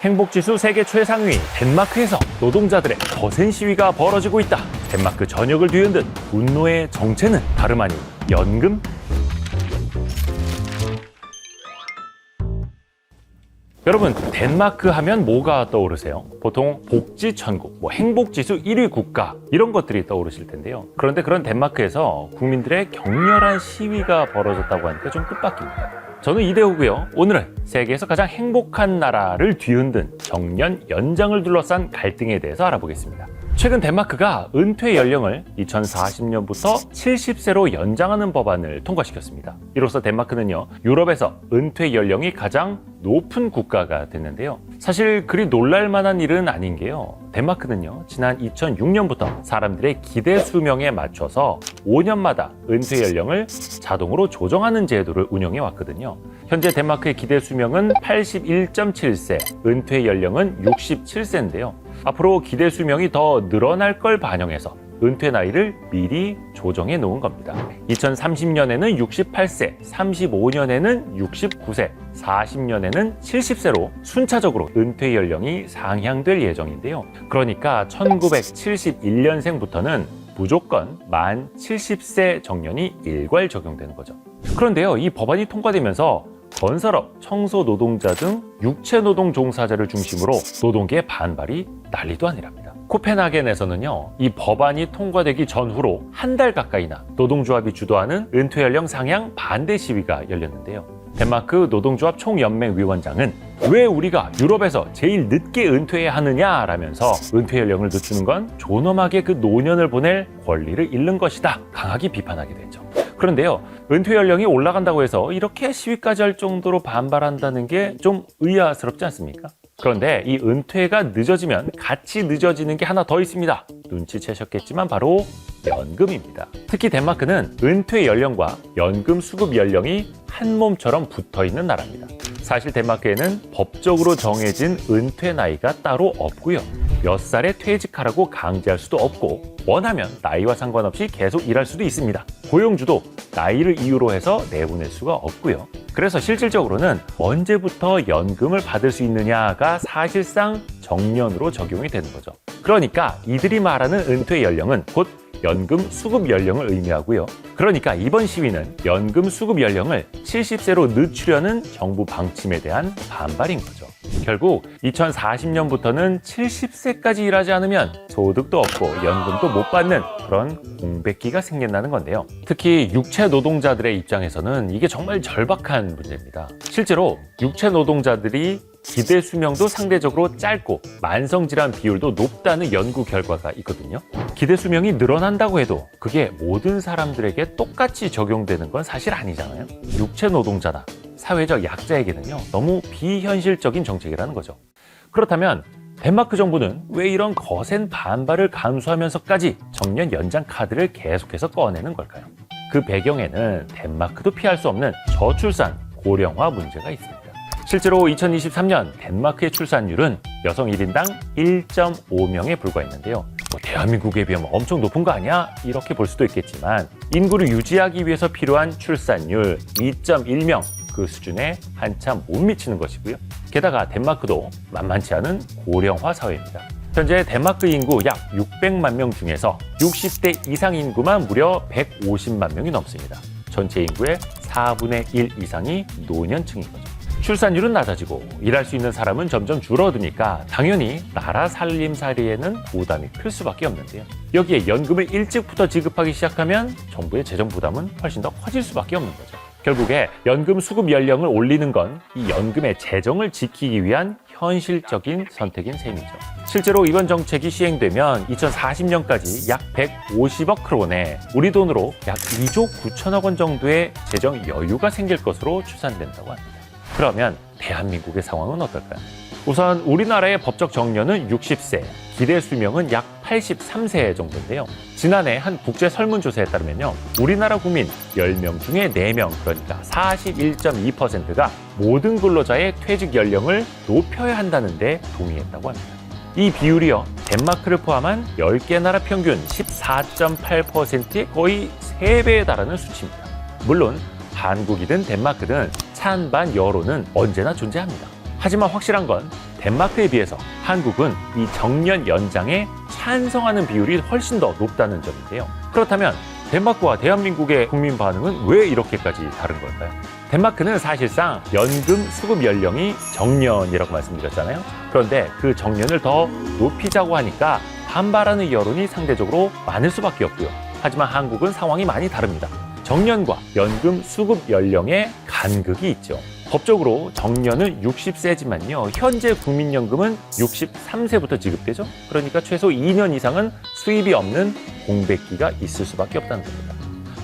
행복지수 세계 최상위 덴마크에서 노동자들의 거센 시위가 벌어지고 있다. 덴마크 전역을 뒤흔든 분노의 정체는 다름 아닌 연금? 여러분, 덴마크 하면 뭐가 떠오르세요? 보통 복지천국, 행복지수 1위 국가 이런 것들이 떠오르실 텐데요. 그런데 그런 덴마크에서 국민들의 격렬한 시위가 벌어졌다고 하니까 좀 뜻밖입니다. 저는 이대호고요. 오늘은 세계에서 가장 행복한 나라를 뒤흔든 정년 연장을 둘러싼 갈등에 대해서 알아보겠습니다. 최근 덴마크가 은퇴 연령을 2040년부터 70세로 연장하는 법안을 통과시켰습니다. 이로써 덴마크는요, 유럽에서 은퇴 연령이 가장 높은 국가가 됐는데요. 사실 그리 놀랄만한 일은 아닌 게요. 덴마크는요, 지난 2006년부터 사람들의 기대 수명에 맞춰서 5년마다 은퇴 연령을 자동으로 조정하는 제도를 운영해 왔거든요. 현재 덴마크의 기대 수명은 81.7세, 은퇴 연령은 67세인데요. 앞으로 기대 수명이 더 늘어날 걸 반영해서 은퇴 나이를 미리 조정해 놓은 겁니다. 2030년에는 68세, 35년에는 69세, 40년에는 70세로 순차적으로 은퇴 연령이 상향될 예정인데요. 그러니까 1971년생부터는 무조건 만 70세 정년이 일괄 적용되는 거죠. 그런데요, 이 법안이 통과되면서 건설업, 청소 노동자 등 육체 노동 종사자를 중심으로 노동계의 반발이 난리도 아니랍니다. 코펜하겐에서는요, 이 법안이 통과되기 전후로 한 달 가까이나 노동조합이 주도하는 은퇴 연령 상향 반대 시위가 열렸는데요. 덴마크 노동조합 총연맹 위원장은 왜 우리가 유럽에서 제일 늦게 은퇴해야 하느냐라면서 은퇴 연령을 늦추는 건 존엄하게 그 노년을 보낼 권리를 잃는 것이다, 강하게 비판하게 됐죠. 그런데요, 은퇴 연령이 올라간다고 해서 이렇게 시위까지 할 정도로 반발한다는 게 좀 의아스럽지 않습니까? 그런데 이 은퇴가 늦어지면 같이 늦어지는 게 하나 더 있습니다. 눈치채셨겠지만 바로 연금입니다. 특히 덴마크는 은퇴 연령과 연금 수급 연령이 한 몸처럼 붙어 있는 나라입니다. 사실 덴마크에는 법적으로 정해진 은퇴 나이가 따로 없고요. 몇 살에 퇴직하라고 강제할 수도 없고, 원하면 나이와 상관없이 계속 일할 수도 있습니다. 고용주도 나이를 이유로 해서 내보낼 수가 없고요. 그래서 실질적으로는 언제부터 연금을 받을 수 있느냐가 사실상 정년으로 적용이 되는 거죠. 그러니까 이들이 말하는 은퇴 연령은 곧 연금 수급 연령을 의미하고요. 그러니까 이번 시위는 연금 수급 연령을 70세로 늦추려는 정부 방침에 대한 반발인 거죠. 결국 2040년부터는 70세까지 일하지 않으면 소득도 없고 연금도 못 받는 그런 공백기가 생긴다는 건데요. 특히 육체 노동자들의 입장에서는 이게 정말 절박한 문제입니다. 실제로 육체 노동자들이 기대 수명도 상대적으로 짧고 만성질환 비율도 높다는 연구 결과가 있거든요. 기대 수명이 늘어난다고 해도 그게 모든 사람들에게 똑같이 적용되는 건 사실 아니잖아요. 육체 노동자나 사회적 약자에게는요, 너무 비현실적인 정책이라는 거죠. 그렇다면 덴마크 정부는 왜 이런 거센 반발을 감수하면서까지 정년 연장 카드를 계속해서 꺼내는 걸까요? 그 배경에는 덴마크도 피할 수 없는 저출산, 고령화 문제가 있습니다. 실제로 2023년 덴마크의 출산율은 여성 1인당 1.5명에 불과했는데요. 대한민국에 비하면 엄청 높은 거 아니야? 이렇게 볼 수도 있겠지만 인구를 유지하기 위해서 필요한 출산율 2.1명, 그 수준에 한참 못 미치는 것이고요. 게다가 덴마크도 만만치 않은 고령화 사회입니다. 현재 덴마크 인구 약 600만 명 중에서 60대 이상 인구만 무려 150만 명이 넘습니다. 전체 인구의 4분의 1 이상이 노년층인 거죠. 출산율은 낮아지고 일할 수 있는 사람은 점점 줄어드니까 당연히 나라 살림살이에는 부담이 클 수밖에 없는데요. 여기에 연금을 일찍부터 지급하기 시작하면 정부의 재정 부담은 훨씬 더 커질 수밖에 없는 거죠. 결국에 연금 수급 연령을 올리는 건 이 연금의 재정을 지키기 위한 현실적인 선택인 셈이죠. 실제로 이번 정책이 시행되면 2040년까지 약 150억 크론에 우리 돈으로 약 2조 9천억 원 정도의 재정 여유가 생길 것으로 추산된다고 합니다. 그러면 대한민국의 상황은 어떨까요? 우선 우리나라의 법적 정년은 60세, 기대 수명은 약 83세 정도인데요. 지난해 한 국제 설문조사에 따르면요, 우리나라 국민 10명 중에 4명, 그러니까 41.2%가 모든 근로자의 퇴직 연령을 높여야 한다는데 동의했다고 합니다. 이 비율이요, 덴마크를 포함한 10개 나라 평균 14.8%의 거의 3배에 달하는 수치입니다. 물론 한국이든 덴마크든 찬반 여론은 언제나 존재합니다. 하지만 확실한 건 덴마크에 비해서 한국은 이 정년 연장에 찬성하는 비율이 훨씬 더 높다는 점인데요. 그렇다면 덴마크와 대한민국의 국민 반응은 왜 이렇게까지 다른 걸까요? 덴마크는 사실상 연금 수급 연령이 정년이라고 말씀드렸잖아요. 그런데 그 정년을 더 높이자고 하니까 반발하는 여론이 상대적으로 많을 수밖에 없고요. 하지만 한국은 상황이 많이 다릅니다. 정년과 연금 수급 연령에 간극이 있죠. 법적으로 정년은 60세지만요. 현재 국민연금은 63세부터 지급되죠. 그러니까 최소 2년 이상은 수입이 없는 공백기가 있을 수밖에 없다는 겁니다.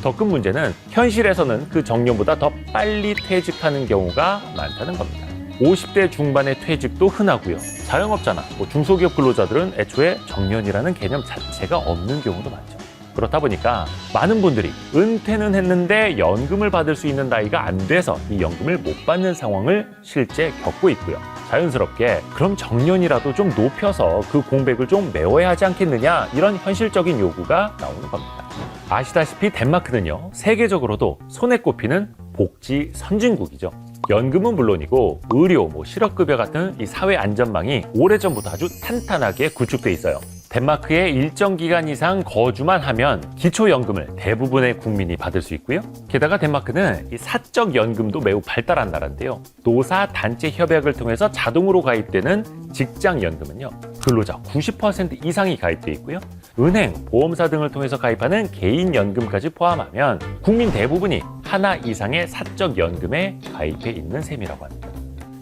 더 큰 문제는 현실에서는 그 정년보다 더 빨리 퇴직하는 경우가 많다는 겁니다. 50대 중반의 퇴직도 흔하고요. 자영업자나 중소기업 근로자들은 애초에 정년이라는 개념 자체가 없는 경우도 많죠. 그렇다 보니까 많은 분들이 은퇴는 했는데 연금을 받을 수 있는 나이가 안 돼서 이 연금을 못 받는 상황을 실제 겪고 있고요. 자연스럽게 그럼 정년이라도 좀 높여서 그 공백을 좀 메워야 하지 않겠느냐, 이런 현실적인 요구가 나오는 겁니다. 아시다시피 덴마크는요, 세계적으로도 손에 꼽히는 복지 선진국이죠. 연금은 물론이고 의료, 실업급여 같은 이 사회 안전망이 오래전부터 아주 탄탄하게 구축돼 있어요. 덴마크에 일정 기간 이상 거주만 하면 기초연금을 대부분의 국민이 받을 수 있고요. 게다가 덴마크는 이 사적연금도 매우 발달한 나라인데요. 노사단체 협약을 통해서 자동으로 가입되는 직장연금은요, 근로자 90% 이상이 가입돼 있고요. 은행, 보험사 등을 통해서 가입하는 개인연금까지 포함하면 국민 대부분이 하나 이상의 사적연금에 가입해 있는 셈이라고 합니다.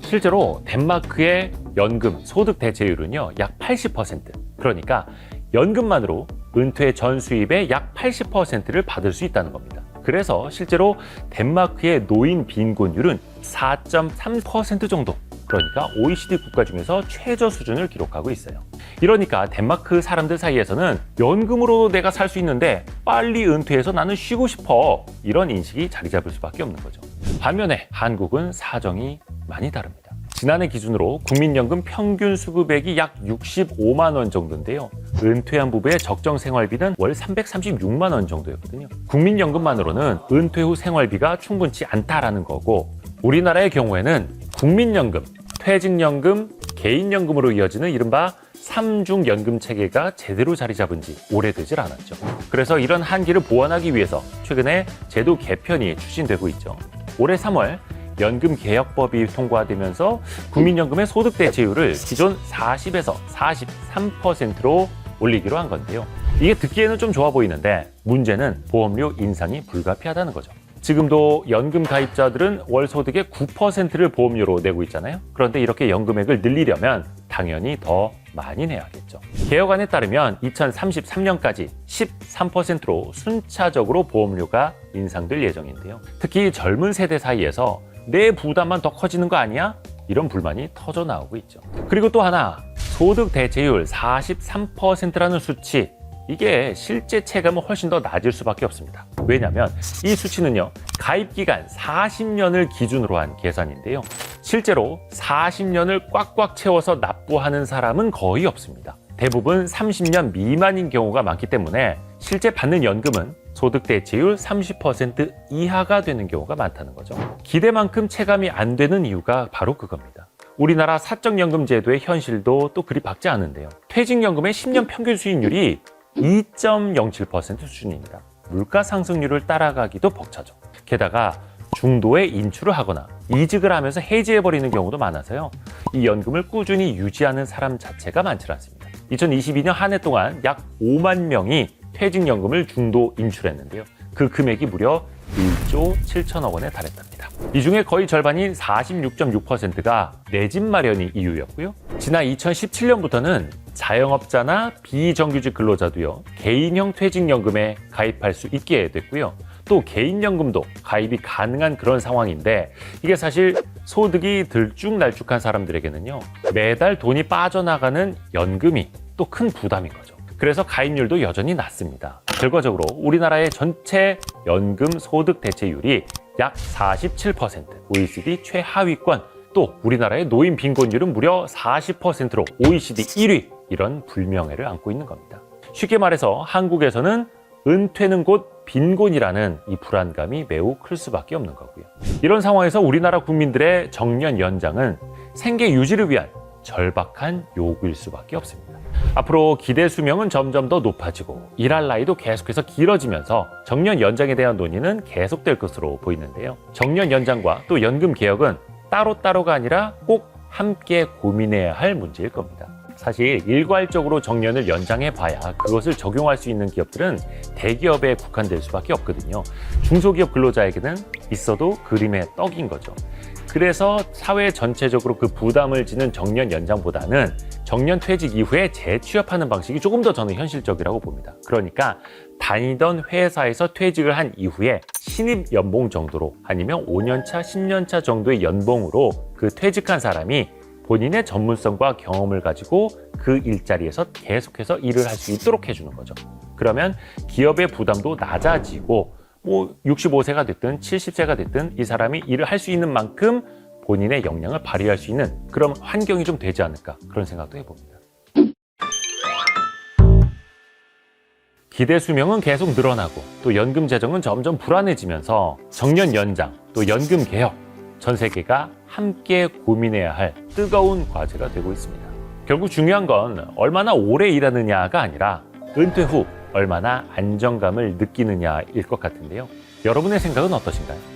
실제로 덴마크의 연금 소득 대체율은요, 약 80%. 그러니까 연금만으로 은퇴 전 수입의 약 80%를 받을 수 있다는 겁니다. 그래서 실제로 덴마크의 노인 빈곤율은 4.3% 정도, 그러니까 OECD 국가 중에서 최저 수준을 기록하고 있어요. 이러니까 덴마크 사람들 사이에서는 연금으로 내가 살 수 있는데 빨리 은퇴해서 나는 쉬고 싶어, 이런 인식이 자리 잡을 수밖에 없는 거죠. 반면에 한국은 사정이 많이 다릅니다. 지난해 기준으로 국민연금 평균 수급액이 약 65만 원 정도인데요. 은퇴한 부부의 적정 생활비는 월 336만 원 정도였거든요. 국민연금만으로는 은퇴 후 생활비가 충분치 않다라는 거고, 우리나라의 경우에는 국민연금, 퇴직연금, 개인연금으로 이어지는 이른바 삼중연금 체계가 제대로 자리 잡은 지 오래되질 않았죠. 그래서 이런 한계를 보완하기 위해서 최근에 제도 개편이 추진되고 있죠. 올해 3월 연금개혁법이 통과되면서 국민연금의 소득 대체율을 기존 40에서 43%로 올리기로 한 건데요. 이게 듣기에는 좀 좋아 보이는데 문제는 보험료 인상이 불가피하다는 거죠. 지금도 연금 가입자들은 월 소득의 9%를 보험료로 내고 있잖아요. 그런데 이렇게 연금액을 늘리려면 당연히 더 많이 내야겠죠. 개혁안에 따르면 2033년까지 13%로 순차적으로 보험료가 인상될 예정인데요. 특히 젊은 세대 사이에서 내 부담만 더 커지는 거 아니야? 이런 불만이 터져 나오고 있죠. 그리고 또 하나, 소득 대체율 43%라는 수치, 이게 실제 체감은 훨씬 더 낮을 수밖에 없습니다. 왜냐하면 이 수치는요, 가입기간 40년을 기준으로 한 계산인데요. 실제로 40년을 꽉꽉 채워서 납부하는 사람은 거의 없습니다. 대부분 30년 미만인 경우가 많기 때문에 실제 받는 연금은 소득 대체율 30% 이하가 되는 경우가 많다는 거죠. 기대만큼 체감이 안 되는 이유가 바로 그겁니다. 우리나라 사적연금 제도의 현실도 또 그리 밝지 않은데요. 퇴직연금의 10년 평균 수익률이 2.07% 수준입니다. 물가 상승률을 따라가기도 벅차죠. 게다가 중도에 인출을 하거나 이직을 하면서 해지해버리는 경우도 많아서요. 이 연금을 꾸준히 유지하는 사람 자체가 많지 않습니다. 2022년 한 해 동안 약 5만 명이 퇴직연금을 중도 인출했는데요. 그 금액이 무려 1조 7천억 원에 달했답니다. 이 중에 거의 절반인 46.6%가 내 집 마련이 이유였고요. 지난 2017년부터는 자영업자나 비정규직 근로자도요, 개인형 퇴직연금에 가입할 수 있게 됐고요. 또 개인연금도 가입이 가능한 그런 상황인데, 이게 사실 소득이 들쭉날쭉한 사람들에게는요, 매달 돈이 빠져나가는 연금이 또 큰 부담인 거죠. 그래서 가입률도 여전히 낮습니다. 결과적으로 우리나라의 전체 연금 소득 대체율이 약 47%, OECD 최하위권, 또 우리나라의 노인 빈곤율은 무려 40%로 OECD 1위, 이런 불명예를 안고 있는 겁니다. 쉽게 말해서 한국에서는 은퇴는 곧 빈곤이라는 이 불안감이 매우 클 수밖에 없는 거고요. 이런 상황에서 우리나라 국민들의 정년 연장은 생계 유지를 위한 절박한 요구일 수밖에 없습니다. 앞으로 기대 수명은 점점 더 높아지고 일할 나이도 계속해서 길어지면서 정년 연장에 대한 논의는 계속될 것으로 보이는데요. 정년 연장과 또 연금 개혁은 따로따로가 아니라 꼭 함께 고민해야 할 문제일 겁니다. 사실 일괄적으로 정년을 연장해 봐야 그것을 적용할 수 있는 기업들은 대기업에 국한될 수밖에 없거든요. 중소기업 근로자에게는 있어도 그림의 떡인 거죠. 그래서 사회 전체적으로 그 부담을 지는 정년 연장보다는 정년 퇴직 이후에 재취업하는 방식이 조금 더 저는 현실적이라고 봅니다. 그러니까 다니던 회사에서 퇴직을 한 이후에 신입 연봉 정도로 아니면 5년차, 10년차 정도의 연봉으로 그 퇴직한 사람이 본인의 전문성과 경험을 가지고 그 일자리에서 계속해서 일을 할 수 있도록 해주는 거죠. 그러면 기업의 부담도 낮아지고 65세가 됐든 70세가 됐든 이 사람이 일을 할 수 있는 만큼 본인의 역량을 발휘할 수 있는 그런 환경이 좀 되지 않을까 그런 생각도 해봅니다. 기대 수명은 계속 늘어나고 또 연금 재정은 점점 불안해지면서 정년 연장 또 연금 개혁 전 세계가 함께 고민해야 할 뜨거운 과제가 되고 있습니다. 결국 중요한 건 얼마나 오래 일하느냐가 아니라 은퇴 후 얼마나 안정감을 느끼느냐일 것 같은데요. 여러분의 생각은 어떠신가요?